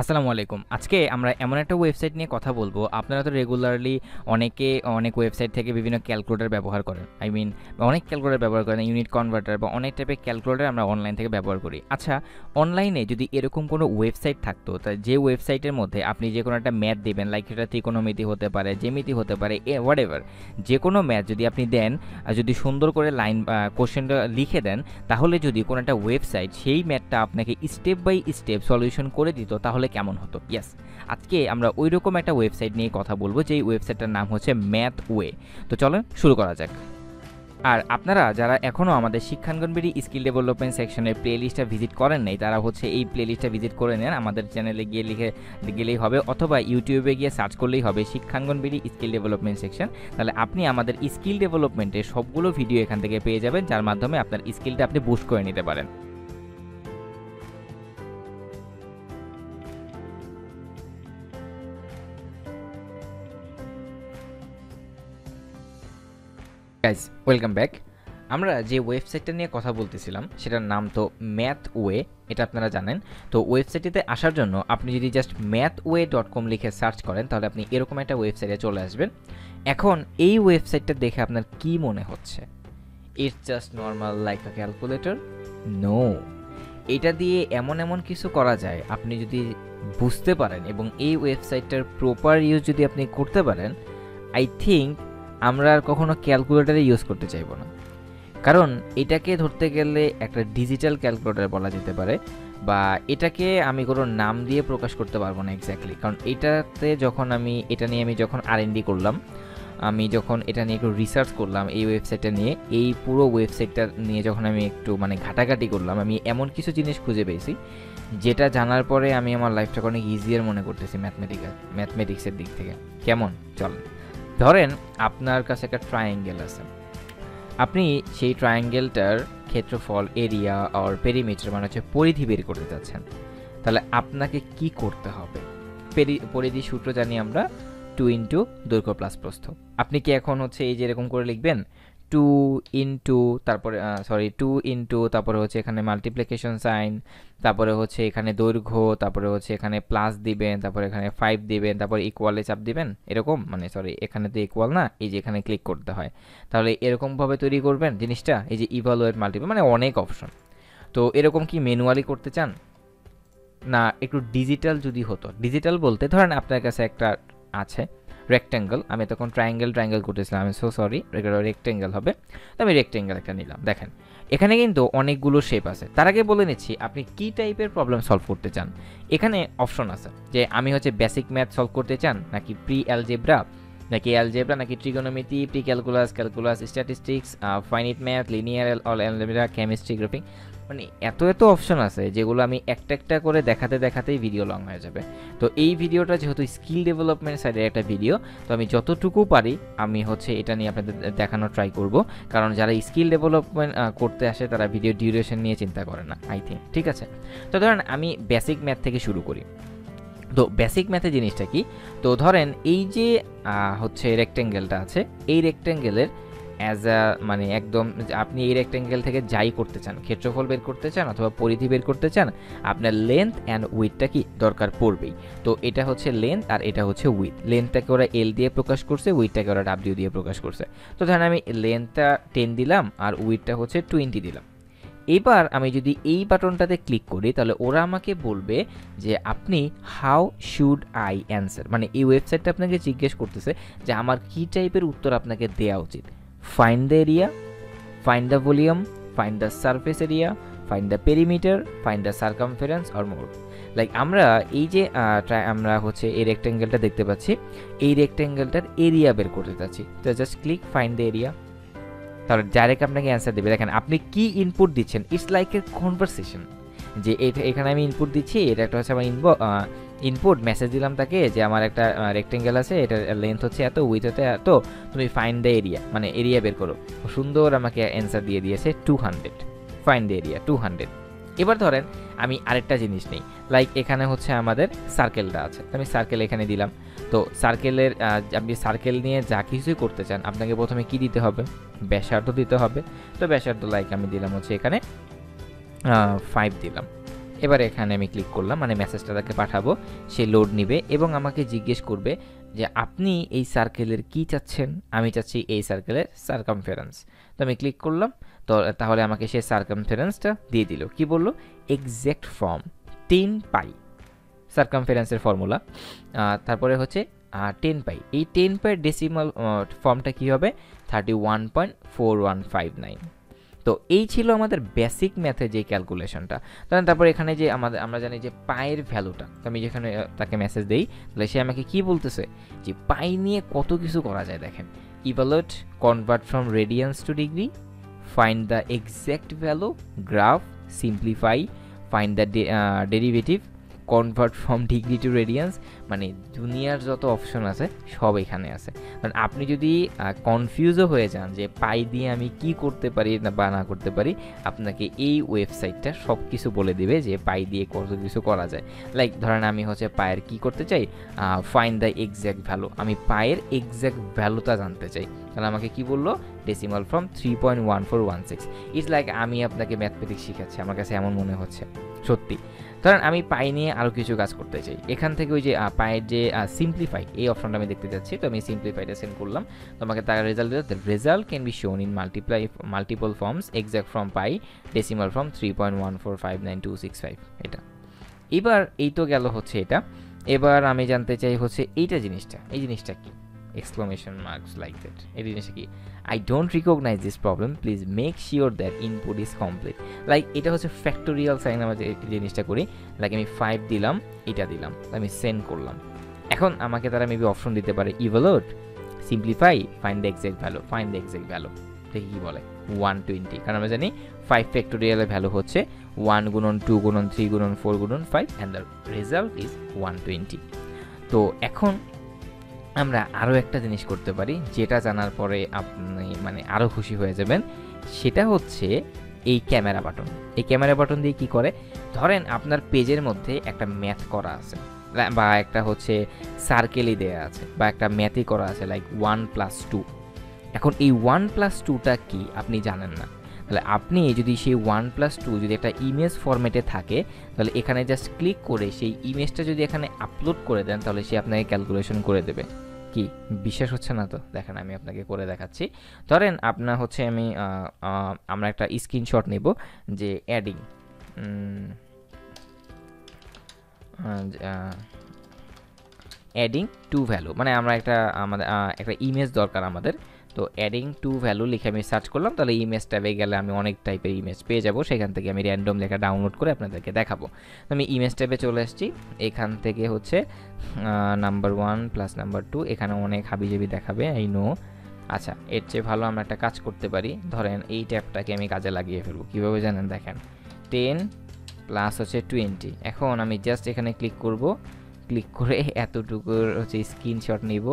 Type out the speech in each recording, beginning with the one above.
আসসালামু আলাইকুম। আজকে আমরা এমন একটা ওয়েবসাইট নিয়ে কথা বলবো। আপনারা তো রেগুলারলি অনেক ওয়েবসাইট থেকে বিভিন্ন ক্যালকুলেটর ব্যবহার করেন। অনেক ক্যালকুলেটর ব্যবহার করেন, ইউনিট কনভার্টার বা অনেক টাইপের ক্যালকুলেটর আমরা অনলাইন থেকে ব্যবহার করি। আচ্ছা, অনলাইনে যদি এরকম কোনো ওয়েবসাইট থাকতো, তা যে ওয়েবসাইটের মধ্যে আপনি যে কোনো একটা ম্যাথ দিবেন, লাইক সেটা ত্রিকোণমিতি হতে পারে, জ্যামিতি হতে পারে, হোয়াটএভার, যে কোনো ম্যাথ যদি আপনি দেন আর যদি সুন্দর করে লাইন কোশ্চেনটা লিখে দেন, তাহলে যদি কোনো একটা ওয়েবসাইট সেই ম্যাথটা আপনাকে স্টেপ বাই স্টেপ সলিউশন করে দিত, তাহলে কেমন হতো? ইয়েস, আজকে আমরা ওই রকম একটা ওয়েবসাইট নিয়ে কথা বলবো, যেই ওয়েবসাইটটার নাম হচ্ছে mathway। তো চলেন শুরু করা যাক। আর আপনারা যারা এখনও আমাদের শিক্ষাঙ্গনবিডি স্কিল ডেভেলপমেন্ট সেকশনের প্লে লিস্টটা ভিজিট করেন নাই, তারা হচ্ছে এই প্লে লিস্টটা ভিজিট করে নেন। আমাদের চ্যানেলে গিয়ে গেলেই হবে, অথবা ইউটিউবে গিয়ে সার্চ করলেই হবে শিক্ষাঙ্গনবিডি স্কিল ডেভেলপমেন্ট সেকশন। তাহলে আপনি আমাদের স্কিল ডেভেলপমেন্টের সবগুলো ভিডিও এখান থেকে পেয়ে যাবেন, যার মাধ্যমে আপনার স্কিলটা আপনি বুস্ট করে নিতে পারেন। Guys, welcome back. আমরা যে ওয়েবসাইটটা নিয়ে কথা বলতেছিলাম সেটার নাম তো mathway, এটা আপনারা জানেন। তো ওয়েবসাইটটিতে আসার জন্য আপনি যদি জাস্ট mathway.com লিখে সার্চ করেন, তাহলে আপনি এরকম একটা ওয়েবসাইটে চলে আসবেন। এখন এই ওয়েবসাইটটা দেখে আপনার কি মনে হচ্ছে? It's just normal like a calculator? No, এটা দিয়ে এমন এমন কিছু করা যায়, আপনি যদি বুঝতে পারেন এবং এই ওয়েবসাইটটার প্রপার ইউজ যদি আপনি করতে পারেন, আই থিঙ্ক আমরা আর কখনো ক্যালকুলেটরে ইউজ করতে চাইবো না। কারণ এটাকে ধরতে গেলে একটা ডিজিটাল ক্যালকুলেটর বলা যেতে পারে, বা এটাকে আমি কোনো নাম দিয়ে প্রকাশ করতে পারবো না এক্স্যাক্টলি। কারণ এটা নিয়ে আমি যখন R&D করলাম, আমি যখন এটা নিয়ে একটু রিসার্চ করলাম, এই ওয়েবসাইটটা নিয়ে, এই পুরো ওয়েবসাইটটা নিয়ে যখন আমি একটু ঘাটাঘাটি করলাম, আমি এমন কিছু জিনিস খুঁজে পেয়েছি যেটা জানার পরে আমি আমার লাইফটাকে অনেক ইজিয়ার মনে করতেছি ম্যাথমেটিক্সের দিক থেকে। কেমন? চলেন, ধরেন আপনার কাছে একটা ট্রায়াঙ্গেল আছে। আপনি সেই ট্রায়াঙ্গেলটার ক্ষেত্রফল, এরিয়া আর পেরিমিটার মানে হচ্ছে পরিধি বের করতে চাচ্ছেন। তাহলে আপনাকে কি করতে হবে? পরিধি সূত্র জানি আমরা, 2 ইন্টু দৈর্ঘ্য প্লাস প্রস্থ। আপনি কি এখন হচ্ছে এই যে এরকম করে লিখবেন 2 ইন্টু তারপরে 2 ইন্টু তারপরে হচ্ছে এখানে মাল্টিপ্লিকেশন সাইন, তারপরে হচ্ছে এখানে দৈর্ঘ্য, তারপরে হচ্ছে এখানে প্লাস দিবেন, তারপরে এখানে 5 দিবেন, তারপরে ইকুয়ালে চাপ দিবেন, এরকম এখানে তো ইকুয়াল না, এই যে এখানে ক্লিক করতে হয়। তাহলে এরকমভাবে তৈরি করবেন জিনিসটা, এই যে ইভালুয়েট মাল্টিপল, অনেক অপশন। তো এরকম কি ম্যানুয়ালি করতে চান না একটু ডিজিটাল যদি হতো? ডিজিটাল বলতে ধরেন আপনার কাছে একটা আছে রেক্ট্যাঙ্গেল, আমি তখন ট্রায়াঙ্গেল করতেছিলাম, আমি সরি, রেক্ট্যাঙ্গেল হবে। তো আমি রেক্ট্যাঙ্গেল একটা নিলাম। দেখেন এখানে কিন্তু অনেকগুলো শেপ আছে। তার আগে বলে নিচ্ছি আপনি কি টাইপের প্রবলেম সলভ করতে চান। এখানে অপশন আছে যে আমি হচ্ছে বেসিক ম্যাথ সলভ করতে চান, নাকি প্রি অ্যালজেব্রা, নাকি trigonometry, pre calculus, statistics, finite math, linear algebra, chemistry, graphing. এত অপশন আছে যেগুলো আমি একটা একটা করে দেখাতেই ভিডিও লং হয়ে যাবে। তো এই ভিডিওটা যেহেতু স্কিল ডেভেলপমেন্ট সাইডের একটা ভিডিও, তো আমি যতটুকু পারি আমি হচ্ছে এটা নিয়ে আপনাদের দেখানোর ট্রাই করব। কারণ যারা স্কিল ডেভেলপমেন্ট করতে আসে তারা ভিডিও ডিউরেশন নিয়ে চিন্তা করে না, আই থিঙ্ক। ঠিক আছে, তো ধরেন আমি বেসিক ম্যাথ থেকে শুরু করি। তো বেসিক ম্যাথে জিনিসটা কি? তো ধরেন এই যে হচ্ছে রেক্ট্যাঙ্গেলটা আছে, এই রেক্ট্যাঙ্গেলের একদম আপনি এই রেক্ট্যাঙ্গেল থেকে যাই করতে চান, ক্ষেত্রফল বের করতে চান অথবা পরিধি বের করতে চান, আপনার লেন্থ অ্যান্ড উইথটা কি দরকার পড়বেই। তো এটা হচ্ছে লেন্থ আর এটা হচ্ছে উইথ। লেন্থটাকে ওরা এল দিয়ে প্রকাশ করছে, উইথটাকে ওরা ডাব্লিউ দিয়ে প্রকাশ করছে। তো ধরেন আমি লেন্থটা 10 দিলাম আর উইথটা হচ্ছে 20 দিলাম। এবার আমি যদি এই বাটনটাতে ক্লিক করি, তাহলে ওরা আমাকে বলবে যে আপনি হাউ শুড আই অ্যান্সার, এই ওয়েবসাইটটা আপনাকে জিজ্ঞেস করতেছে যে আমার কি টাইপের উত্তর আপনাকে দেওয়া উচিত। Find the area, find the volume, find the surface area, find the perimeter, find the circumference or more. আমরা এই যে আমরা হচ্ছে এই রেক্ট্যাঙ্গেলটা দেখতে পাচ্ছি, এই রেক্ট্যাঙ্গেলটার এরিয়া বের করতে চাচ্ছি। তো just click find the area, তাহলে ডাইরেক্ট আপনাকে অ্যান্সার দেবে। দেখেন আপনি কি ইনপুট দিচ্ছেন, ইটস লাইক এ কনভারসেশন। যে এখানে আমি ইনপুট দিচ্ছি, এটা একটা হচ্ছে আমার ইনপুট মেসেজ দিলাম তাকে যে আমার একটা রেক্টেঙ্গেল আছে, এটার লেন্থ হচ্ছে এত, উইথ হতে এত, তুমি ফাইন্ড দ্য এরিয়া এরিয়া বের করো। সুন্দর আমাকে অ্যান্সার দিয়ে দিয়েছে 200, ফাইন্ড দ্য এরিয়া 200। এবার ধরেন আমি আরেকটা জিনিস নেই, লাইক এখানে হচ্ছে আমাদের সার্কেলটা আছে, আমি সার্কেল এখানে দিলাম। তো সার্কেলের আপনি সার্কেল নিয়ে যা কিছুই করতে চান, আপনাকে প্রথমে কি দিতে হবে? ব্যাসার্ধ দিতে হবে। তো ব্যাসার্ধ লাইক আমি দিলাম হচ্ছে এখানে 5 দিলাম। এবার এখানে আমি ক্লিক করলাম, মানে মেসেজটা তাকে পাঠাবো, সে লোড নিবে এবং আমাকে জিজ্ঞেস করবে যে আপনি এই সার্কেলের কি চাচ্ছেন। আমি চাচ্ছি এই সার্কেলের সার্কামফারেন্স। তো আমি ক্লিক করলাম, তো তাহলে আমাকে সে সার্কামফারেন্সটা দিয়ে দিল। কি বললো? এক্স্যাক্ট ফর্ম 10 পাই সার্কামফারেন্সের ফর্মুলা, তারপরে হচ্ছে 10 পাই। এই 10 পাইয়ের ডেসিমাল ফর্মটা কী হবে? 31.4159। তো এই ছিল আমাদের বেসিক ম্যাথের যে ক্যালকুলেশনটা। তারপর এখানে যে আমরা জানি যে পায়ের ভ্যালুটা, তো আমি যেখানে তাকে মেসেজ দেই, তাহলে সে আমাকে কি বলতেছে যে পাই নিয়ে কত কিছু করা যায়। দেখেন, evaluate, convert from radians to degree, find the exact value, graph, simplify, find the derivative, convert from degree to radians. মানে দুনিয়ার যত অপশন আছে সব এখানে আছে। কারণ আপনি যদি কনফিউজও হয়ে যান যে পাই দিয়ে আমি কি করতে পারি না বা না করতে পারি, আপনাকে এই ওয়েবসাইটটা সব কিছু বলে দিবে যে পাই দিয়ে কত কিছু করা যায়। লাইক ধরেন আমি হচ্ছে পায়ের কি করতে চাই, ফাইন্ড দ্য এক্স্যাক্ট ভ্যালু, আমি পায়ের এক্স্যাক্ট ভ্যালুটা জানতে চাই। তাহলে আমাকে কি বললো? Decimal from 3.1416। ইটস লাইক আমি আপনাকে ম্যাথমেটিক্স শিখাচ্ছি, আমার কাছে এমন মনে হচ্ছে সত্যি। ধরেন আমি পাই নিয়ে আরও কিছু কাজ করতে চাই, এখান থেকে ওই যে পায়ের যে সিম্পলিফাই এই অপশনটা আমি দেখতে চাচ্ছি, তো আমি সিম্পলিফাইটা সেন্ড করলাম। তোমাকে তার রেজাল্ট দিল, দ্য রেজাল্ট ক্যান বি শোন in multiple forms, exact from pi, decimal from 3.1459265। এটা এবার এই তো গেল হচ্ছে এটা। এবার আমি জানতে চাই হচ্ছে এইটা জিনিসটা, এই জিনিসটা কি? এক্সক্লামেশন মার্কস লাইক দ্যাট, এই জিনিসটা কি? I don't recognise this problem, please make sure that input is complete. Like এটা হচ্ছে ফ্যাক্টোরিয়াল সাইন, আমরা যে জিনিসটা করি, লাইক আমি 5 দিলাম, এটা দিলাম, আমি সেন্ড করলাম। এখন আমাকে তারা মেবি অপশন দিতে পারে evaluate, simplify, find the exact value, find the exact value. দেখি কি বলে। 120, কারণ আমরা জানি 5 ফ্যাক্টোরিয়ালের ভ্যালু হচ্ছে 1 গুণন 2 গুণন 3 গুণন 4 গুণন 5 অ্যান্ড দ্য রেজাল্ট ইজ 120। তো এখন আমরা আরও একটা জিনিস করতে পারি, যেটা জানার পরে আপনি মানে আরও খুশি হয়ে যাবেন। সেটা হচ্ছে এই ক্যামেরা বাটন। এই ক্যামেরা বাটন দিয়ে কি করে? ধরেন আপনার পেজের মধ্যে একটা ম্যাথ করা আছে, বা একটা হচ্ছে সার্কেলই দেওয়া আছে, বা একটা ম্যাথই করা আছে, লাইক 1+2। এখন এই 1+2টা কি আপনি জানেন না। তাহলে আপনি যদি সেই 1+2 যদি একটা ইমেজ ফরম্যাটে থাকে, তাহলে এখানে জাস্ট ক্লিক করে সেই ইমেজটা যদি এখানে আপলোড করে দেন, তাহলে সে আপনাকে ক্যালকুলেশন করে দেবে। কি বিশ্বাস হচ্ছে না? তো দেখেন আমি আপনাকে করে দেখাচ্ছি। ধরেন আপনার হচ্ছে আমরা একটা স্ক্রিনশট নেব যে অ্যাডিং টু ভ্যালু, মানে আমরা আমাদের একটা ইমেজ দরকার আমাদের। তো অ্যাডিং টু ভ্যালু লিখে আমি সার্চ করলাম, তাহলে ইমেজ ট্যাবে গেলে আমি অনেক টাইপের ইমেজ পেয়ে যাব। সেখান থেকে আমি র্যান্ডম লেখা ডাউনলোড করে আপনাদেরকে দেখাবো। তো আমি ইমেজ ট্যাবে চলে আসছি, এখান থেকে হচ্ছে নাম্বার 1 প্লাস নাম্বার 2, এখানে অনেক হাবিজাবি দেখাবে, আই নো। আচ্ছা, এর চেয়ে ভালো আমরা একটা কাজ করতে পারি। ধরেন এই ট্যাবটাকে আমি কাজে লাগিয়ে ফেলবো। কীভাবে জানেন? দেখেন, 10 প্লাস হচ্ছে 20। এখন আমি জাস্ট এখানে ক্লিক করব, ক্লিক করে এতটুকুর হচ্ছে স্ক্রিনশট নিব,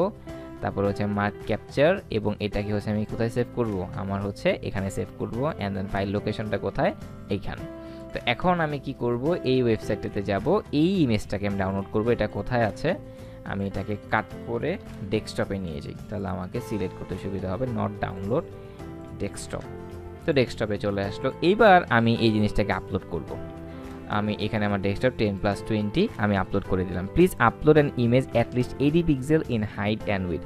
তারপর হচ্ছে মার্ক ক্যাপচার, এবং এটাকে হচ্ছে আমি কোথায় সেভ করব? আমার হচ্ছে এখানে সেভ করব। অ্যান্ড দেন ফাইল লোকেশনটা কোথায়? এইখানে। তো এখন আমি কি করব? এই ওয়েবসাইটটাতে যাব, এই ইমেজটাকে আমি ডাউনলোড করব। এটা কোথায় আছে? আমি এটাকে কাট করে ডেস্কটপে নিয়ে যাই, তাহলে আমাকে সিলেক্ট করতে সুবিধা হবে। Not download, desktop. তো ডেস্কটপে চলে আসলো। এইবার আমি এই জিনিসটাকে আপলোড করব। আমি এখানে আমার ডেস্কটপ 10+20 আমি আপলোড করে দিলাম। Please upload an image at least 80 pixel in height and with.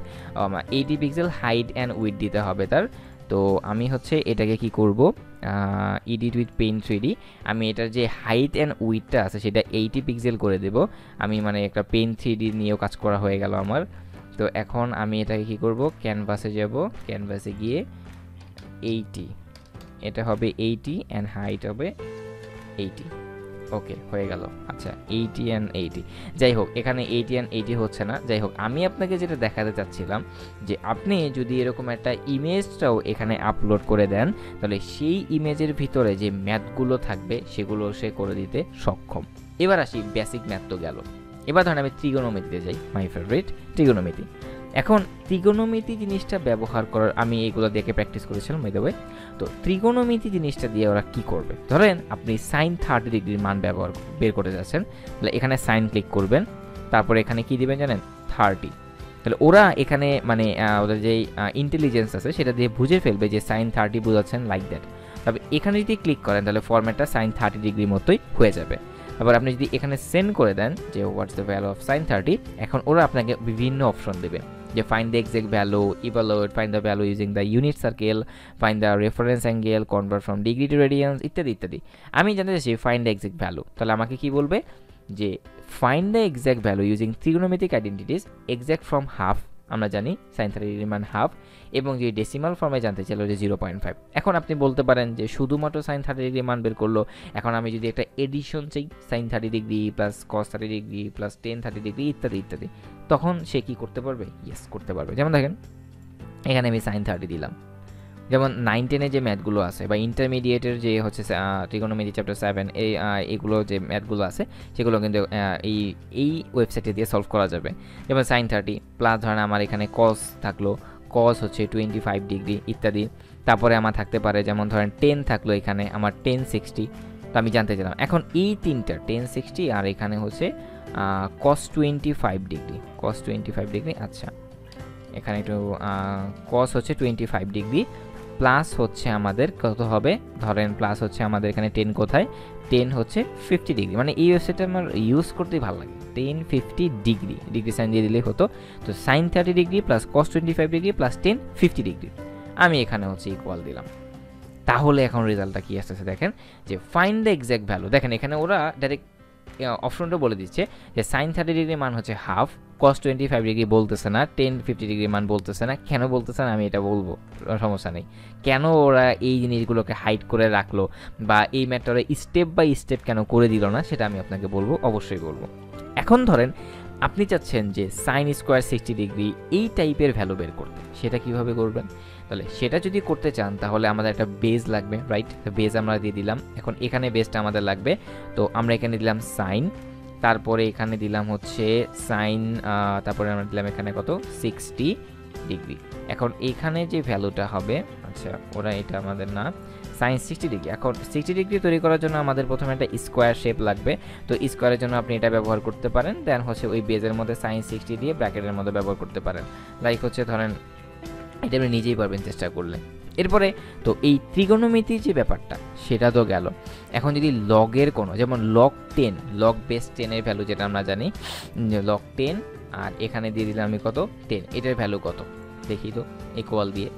80 pixel height and with দিতে হবে তার। তো আমি হচ্ছে এটাকে কি করব? Edit with paint 3D। আমি এটার যে হাইট অ্যান্ড উইথটা আছে সেটা 80 পিক্সেল করে দেব। আমি মানে একটা পেইন্ট 3D নিয়েও কাজ করা হয়ে গেল আমার। তো এখন আমি এটাকে কি করব? ক্যানভাসে যাব, ক্যানভাসে গিয়ে 80, এটা হবে 80 অ্যান্ড হাইট হবে 80। ওকে, হয়ে গেল। আচ্ছা, 80 অ্যান্ড 80, যাই হোক এখানে 80 অ্যান্ড 80 হচ্ছে না। যাই হোক, আমি আপনাকে যেটা দেখাতে চাচ্ছিলাম যে আপনি যদি এরকম একটা ইমেজটাও এখানে আপলোড করে দেন, তাহলে সেই ইমেজের ভিতরে যে ম্যাথগুলো থাকবে সেগুলো সে করে দিতে সক্ষম। এবার আসি, বেসিক ম্যাথ তো গেল। এবার ধরেন আমি ত্রিগোণমিতিতে যাই, মাই ফেভারিট ত্রিগোণমিতি। এখন ত্রিগোণমিতি জিনিসটা ব্যবহার করার, আমি এইগুলো দেখে প্র্যাকটিস করেছিলাম বাই দ্য ওয়ে। তো ত্রিগোণমিতি জিনিসটা দিয়ে ওরা কি করবে? ধরেন আপনি sin 30 ডিগ্রির মান বের করতে যাচ্ছেন, তাহলে এখানে সাইন ক্লিক করবেন, তারপরে এখানে কি দিবেন জানেন? 30। তাহলে ওরা এখানে মানে ওদের যে ইন্টেলিজেন্স আছে সেটা দিয়ে বুঝে ফেলবে যে sin 30 বোঝাচ্ছেন লাইক দ্যাট। তবে এখানে যদি ক্লিক করেন তাহলে ফরম্যাটটা sin 30 ডিগ্রি মতোই হয়ে যাবে। আবার আপনি যদি এখানে সেন্ড করে দেন যে what's the value of sine 30, এখন ওরা আপনাকে বিভিন্ন অপশন দেবে যে find the exact value, evaluate, find the value using the unit circle, find the reference angle, convert from degree to radians ইত্যাদি ইত্যাদি। আমি জানতে চাইছি ফাইন্ড দ্য এক্সাক্ট ভ্যালু, তাহলে আমাকে কি বলবে যে find the exact value using trigonometric identities exact from half, আমরা জানি সাইন 30 ডিগ্রির মান হাফ, এবং যে ডেসিমাল ফর্মে জানতে চাইলো যে 0.5। এখন আপনি বলতে পারেন যে শুধুমাত্র সাইন 30 ডিগ্রি মান বের করলো, এখন আমি যদি একটা এডিশন চাই sine 30 degree plus cos 30 degree plus tan 30 degree ইত্যাদি ইত্যাদি, তখন সে কি করতে পারবে? ইয়েস, করতে পারবে। যেমন দেখেন এখানে আমি সাইন 30 দিলাম, যেমন 9-10 যে ম্যাথগুলো আছে বা ইন্টারমিডিয়েটের যে হচ্ছে ট্রিগোনোমেট্রি চ্যাপ্টার 7 এইগুলো যে ম্যাথগুলো আছে সেগুলো কিন্তু এই ওয়েবসাইটে দিয়ে সলভ করা যাবে। যেমন সাইন 30 প্লাস ধরেন আমার এখানে কস থাকলো, কস হচ্ছে 25 ডিগ্রি ইত্যাদি। তারপরে আমার থাকতে পারে যেমন ধরেন 10 থাকলো, এখানে আমার 10 60, তো আমি জানতে চাইলাম এখন এই তিনটা 10 60 আর এখানে হচ্ছে কস 25 ডিগ্রি, কস 25 ডিগ্রি। আচ্ছা এখানে একটু কস হচ্ছে 25 ডিগ্রি প্লাস হচ্ছে আমাদের কত হবে, ধরেন প্লাস হচ্ছে আমাদের এখানে 10 কোথায়, 10 হচ্ছে 50 ডিগ্রি, মানে এই ওয়েবসাইটটা আমার ইউজ করতেই ভালো লাগে। 1050 ডিগ্রি, ডিগ্রি সাইন দিয়ে দিলেই হতো। তো sine 30 degree plus cos 25 degree plus 1050 degree, আমি এখানে হচ্ছে ইকুয়াল দিলাম। তাহলে এখন রেজাল্টটা কি আসতেছে দেখেন, যে ফাইন্ড দ্য এক্সাক্ট ভ্যালু। দেখেন এখানে ওরা ডাইরেক্ট অপশনটা বলে দিচ্ছে যে সাইন 30 ডিগ্রি মান হচ্ছে হাফ, কস 25 ডিগ্রি বলতেছে না, 1050 ডিগ্রি মান বলতেছে না। কেন বলতেছে না আমি এটা বলবো, সমস্যা নেই। কেন ওরা এই জিনিসগুলোকে হাইড করে রাখলো বা এই ম্যাটারে স্টেপ বাই স্টেপ কেন করে দিল না, সেটা আমি আপনাকে বলবো, অবশ্যই বলবো। এখন ধরেন আপনি চাচ্ছেন যে সাইন স্কোয়ার 60 ডিগ্রি এই টাইপের ভ্যালু বের করতে, সেটা কিভাবে করবেন? তাহলে সেটা যদি করতে চান তাহলে আমাদের একটা বেজ লাগবে, রাইট? তো বেজ আমরা দিয়ে দিলাম। এখন এখানে বেজটা আমাদের লাগবে, তো আমরা এখানে দিলাম সাইন, তারপরে এখানে দিলাম হচ্ছে সাইন, তারপরে আমরা দিলাম এখানে কত 60 ডিগ্রি। এখন এখানে যে ভ্যালুটা হবে, আচ্ছা ওরা এটা আমাদের না, সাইন 60 ডিগ্রি। এখন 60 ডিগ্রি তৈরি করার জন্য আমাদের প্রথমে একটা স্কোয়ার শেপ লাগবে, তো স্কোয়ারের জন্য আপনি এটা ব্যবহার করতে পারেন। দেন হচ্ছে ওই বেজের মধ্যে সাইন 60 দিয়ে ব্র্যাকেটের মধ্যে ব্যবহার করতে পারেন, লাইক হচ্ছে ধরেন এটা আপনি নিজেই পারবেন চেষ্টা করলে। এরপরে তো এই ত্রিগোনোমিতি যে ব্যাপারটা সেটা তো গেল। এখন যদি লগের কোনো, যেমন লগ 10, লগ বেস 10 এর ভ্যালু যেটা আমরা জানি লগ 10, আর এখানে দিয়ে দিলাম আমি কত 10, এটার ভ্যালু কত দেখি তো, ইকুয়াল দিয়ে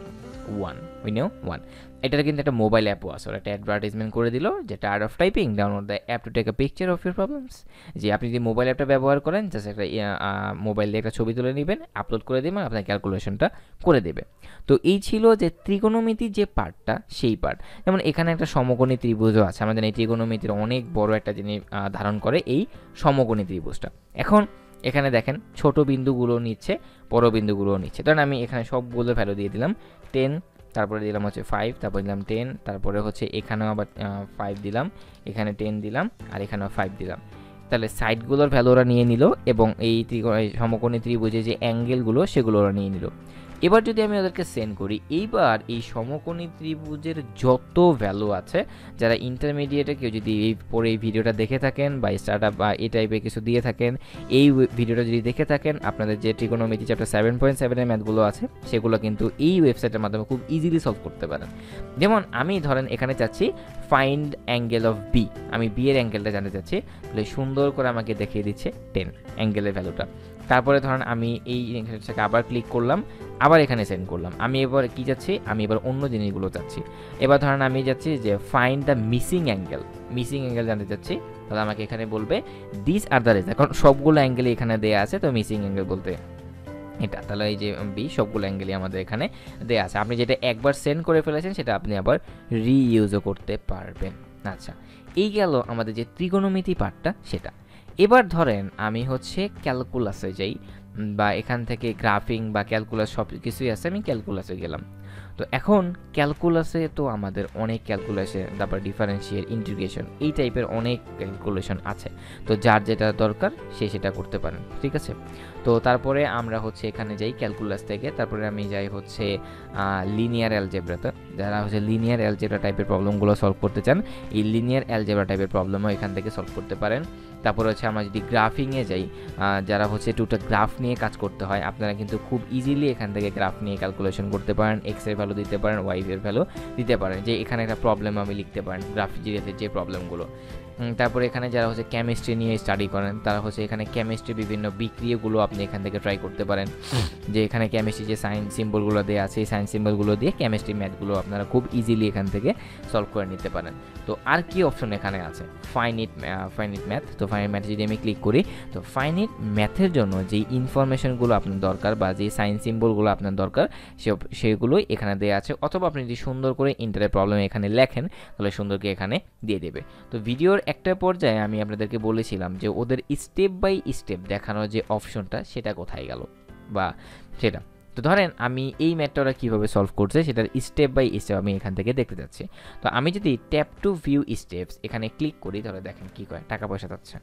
1, উই নো 1। এটার কিন্তু একটা মোবাইল অ্যাপও আছে, ওরা একটা অ্যাডভার্টাইজমেন্ট করে দিল যে tired of typing, download the app to take a picture of your problems. যে আপনি যদি মোবাইল অ্যাপটা ব্যবহার করেন, জাস্ট একটা মোবাইল দিয়ে একটা ছবি তুলে নেবেন, আপলোড করে দেবেন, আপনার ক্যালকুলেশনটা করে দেবে। তো এই ছিল যে ত্রিকোণমিতির যে পার্টটা, সেই পার্ট। যেমন এখানে একটা সমকোণী ত্রিভুজও আছে, আমাদের এই ত্রিকোণমিতির অনেক বড় একটা জিনিস ধারণ করে এই সমকোণী ত্রিভুজটা। এখন এখানে দেখেন ছোট বিন্দুগুলো নিচ্ছে, বড় বিন্দুগুলো নিচ্ছে। ধরেন আমি এখানে সবগুলো ভ্যালু দিয়ে দিলাম 10, তারপরে দিলাম হচ্ছে 5, তারপরে দিলাম 10, তারপরে হচ্ছে এখানেও আবার 5 দিলাম, এখানে 10 দিলাম, আর এখানেও 5 দিলাম। তাহলে সাইডগুলোর ভ্যালু ওরা নিয়ে নিল, এবং এই সমকোণী ত্রিভুজে যে অ্যাঙ্গেলগুলো সেগুলো ওরা নিয়ে নিল। এবার যদি আমি ওদেরকে সেন্ড করি, এইবার এই সমকোণী ত্রিভুজের যত ভ্যালু আছে, যারা ইন্টারমিডিয়েটে কেউ যদি এই ভিডিওটা দেখে থাকেন বা স্টার্ট আপ বা এই টাইপের কিছু দিয়ে থাকেন, এই ভিডিওটা যদি দেখে থাকেন, আপনাদের যে ট্রিগোনোমেট্রি চ্যাপ্টার 7.7 এর ম্যাথগুলো আছে সেগুলো কিন্তু এই ওয়েবসাইটের মাধ্যমে খুব ইজিলি সলভ করতে পারেন। যেমন আমি ধরেন এখানে চাচ্ছি ফাইন্ড অ্যাঙ্গেল অফ বি, আমি বি এর অ্যাঙ্গেলটা জানতে চাচ্ছি, তাহলে সুন্দর করে আমাকে দেখিয়ে দিচ্ছে 10 অ্যাঙ্গেলের ভ্যালুটা। তারপরে ধরেন আমি এই জিনিসটাকে আবার ক্লিক করলাম, আবার এখানে সেন্ড করলাম। আমি এবার কি যাচ্ছি, আমি এবার অন্য জিনিসগুলো চাচ্ছি। এবার ধরেন আমি যাচ্ছি যে find the missing angle, missing angle জানতে চাচ্ছি, তাহলে আমাকে এখানে বলবে দিস আর দ্য রেজাল্ট। কারণ সবগুলো অ্যাঙ্গেলই এখানে দেয়া আছে, তো মিসিং অ্যাঙ্গেল বলতে এটা, তাহলে এই যে বি সবগুলো অ্যাঙ্গেলই আমাদের এখানে দেয়া আছে। আপনি যেটা একবার সেন্ড করে ফেলেছেন সেটা আপনি আবার রিইউজও করতে পারবেন। আচ্ছা, এই গেল আমাদের যে ত্রিকোণমিতি পার্টটা সেটা। এবার ধরেন আমি হচ্ছে ক্যালকুলাসে যাই, বা এখান থেকে গ্রাফিং বা ক্যালকুলাস সব কিছুই আছে, আমি ক্যালকুলাসে গেলাম। তো এখন ক্যালকুলাসে তো আমাদের অনেক ক্যালকুলাসে, তারপর ডিফারেন্সিয়াল, ইন্টিগ্রেশন, এই টাইপের অনেক ক্যালকুলেশন আছে। তো যার যেটা দরকার সে সেটা করতে পারেন, ঠিক আছে। তো তারপরে আমরা হচ্ছে এখানে যাই ক্যালকুলাস থেকে, তারপরে আমি যাই হচ্ছে লিনিয়ার অ্যালজেব্রাতে। যারা হচ্ছে লিনিয়ার অ্যালজেব্রা টাইপের প্রবলেমগুলো সলভ করতে চান, এই লিনিয়ার অ্যালজেব্রা টাইপের প্রবলেমও এখান থেকে সলভ করতে পারেন। তারপরে হচ্ছে আমরা যদি গ্রাফিংয়ে যাই, যারা হচ্ছে টুটা গ্রাফ নিয়ে কাজ করতে হয়, আপনারা কিন্তু খুব ইজিলি এখান থেকে গ্রাফ নিয়ে ক্যালকুলেশন করতে পারেন, এক্স এর ভ্যালু দিতে পারেন, ওয়াই এর ভ্যালু দিতে পারেন, যে এখানে একটা প্রবলেম আমি লিখতে পারেন গ্রাফ রিলেটেড যে প্রবলেমগুলো। তারপরে এখানে যারা হচ্ছে কেমিস্ট্রি নিয়ে স্টাডি করেন তারা হচ্ছে এখানে কেমিস্ট্রি বিভিন্ন বিক্রিয়াগুলো আপনি এখান থেকে ট্রাই করতে পারেন, যে এখানে কেমিস্ট্রি যে সাইন সিম্বলগুলো দেওয়া আছে এই সাইন সিম্বলগুলো দিয়ে কেমিস্ট্রি ম্যাথগুলো আপনারা খুব ইজিলি এখান থেকে সলভ করে নিতে পারেন। তো আর কি অপশন এখানে আছে, ফাইনিট ম্যাথ। তো ফাইনিট ম্যাথে যদি আমি ক্লিক করি, তো ফাইনিট ম্যাথের জন্য যেই ইনফরমেশনগুলো আপনার দরকার বা যেই সাইন সিম্বলগুলো আপনার দরকার সেগুলোই এখানে দেওয়া আছে, অথবা আপনি যদি সুন্দর করে ইন্টারের প্রবলেম এখানে লেখেন তাহলে সুন্দরকে এখানে দিয়ে দেবে। তো ভিডিওর একটা পর্যায়ে আমি আপনাদেরকে বলেছিলাম যে ওদের স্টেপ বাই স্টেপ দেখানোর যে অপশনটা সেটা কোথায় গেল বা সেটা। তো ধরেন আমি এই ম্যাথটা ওরা কীভাবে সলভ করছে সেটার স্টেপ বাই স্টেপ আমি এখান থেকে দেখতে যাচ্ছি। তো আমি যদি ট্যাপ টু ভিউ স্টেপস এখানে ক্লিক করি তাহলে দেখেন কী করে, টাকা পয়সা যাচ্ছে।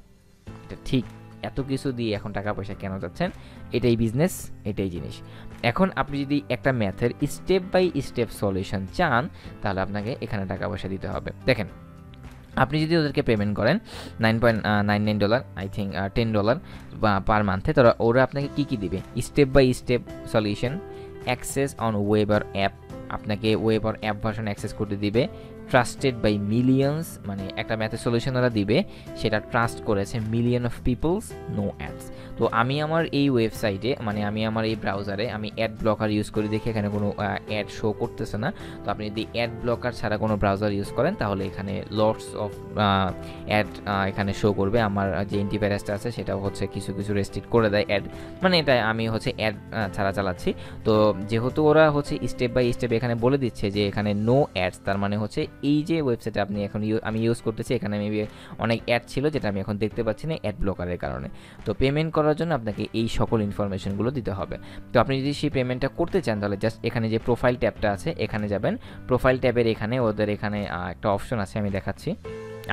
এটা ঠিক, এত কিছু দিয়ে এখন টাকা পয়সা কেন যাচ্ছেন, এটাই বিজনেস, এটাই জিনিস। এখন আপনি যদি একটা ম্যাথের স্টেপ বাই স্টেপ সলিউশন চান তাহলে আপনাকে এখানে টাকা পয়সা দিতে হবে। দেখেন আপনি যদি ওদেরকে পেমেন্ট করেন $9.99 আই থিঙ্ক $10 পার মান্থে, তো ওরা আপনাকে কী দিবে, step by step solution, access on web আর অ্যাপ, আপনাকে ওয়েব আর অ্যাপ ভার্সন অ্যাক্সেস করতে দিবে, ট্রাস্টেড বাই মিলিয়ন্স, মানে একটা ম্যাথের সলিউশন ওরা দিবে সেটা ট্রাস্ট করেছে million of peoples, no ads. তো আমি আমার এই ওয়েবসাইটে মানে আমি আমার এই ব্রাউজারে আমি অ্যাড ব্লকার ইউজ করি দেখে এখানে কোনো অ্যাড শো করতেছে না। তো আপনি যদি অ্যাড ব্লকার ছাড়া কোনো ব্রাউজার ইউজ করেন তাহলে এখানে লটস অফ অ্যাড এখানে শো করবে। আমার যে অ্যান্টিভাইরাসটা আছে সেটাও হচ্ছে কিছু কিছু রেস্ট্রিক্ট করে দেয় অ্যাড, মানে এটা আমি হচ্ছে অ্যাড ছাড়া চালাচ্ছি। তো যেহেতু ওরা হচ্ছে স্টেপ বাই স্টেপ এখানে বলে দিচ্ছে যে এখানে নো অ্যাডস, তার মানে হচ্ছে এই যে ওয়েবসাইটে আপনি এখন আমি ইউজ করতেছি এখানে মেবি অনেক অ্যাড ছিল যেটা আমি এখন দেখতে পাচ্ছি না অ্যাড ব্লকারের কারণে। তো পেমেন্ট করার জন্য আপনাকে এই সকল ইনফরমেশনগুলো দিতে হবে। তো আপনি যদি সেই পেমেন্টটা করতে চান তাহলে জাস্ট এখানে যে প্রোফাইল ট্যাবটা আছে এখানে যাবেন, প্রোফাইল ট্যাবের এখানে ওদের এখানে একটা অপশন আছে আমি দেখাচ্ছি।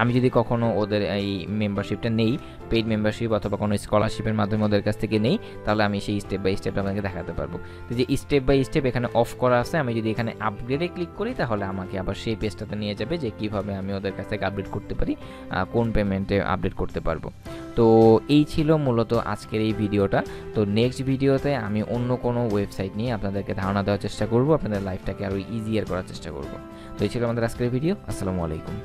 আমি যদি কখনও ওদের এই মেম্বারশিপটা নেই, পেইড মেম্বারশিপ অথবা কোনো স্কলারশিপের মাধ্যমে ওদের কাছ থেকে নেই, তাহলে আমি সেই স্টেপ বাই স্টেপটা আপনাকে দেখাতে পারবো। তো যে স্টেপ বাই স্টেপ এখানে অফ করা আছে, আমি যদি এখানে আপগ্রেডে ক্লিক করি তাহলে আমাকে আবার সেই পেজটাতে নিয়ে যাবে যে কীভাবে আমি ওদের কাছ থেকে আপডেট করতে পারি, কোন পেমেন্টে আপডেট করতে পারবো। তো এই ছিল মূলত আজকের এই ভিডিওটা। তো নেক্সট ভিডিওতে আমি অন্য কোনো ওয়েবসাইট নিয়ে আপনাদেরকে ধারণা দেওয়ার চেষ্টা করব, আপনাদের লাইফটাকে আরও ইজিয়ার করার চেষ্টা করব। তো এই ছিল আমাদের আজকের ভিডিও। আসসালামু আলাইকুম।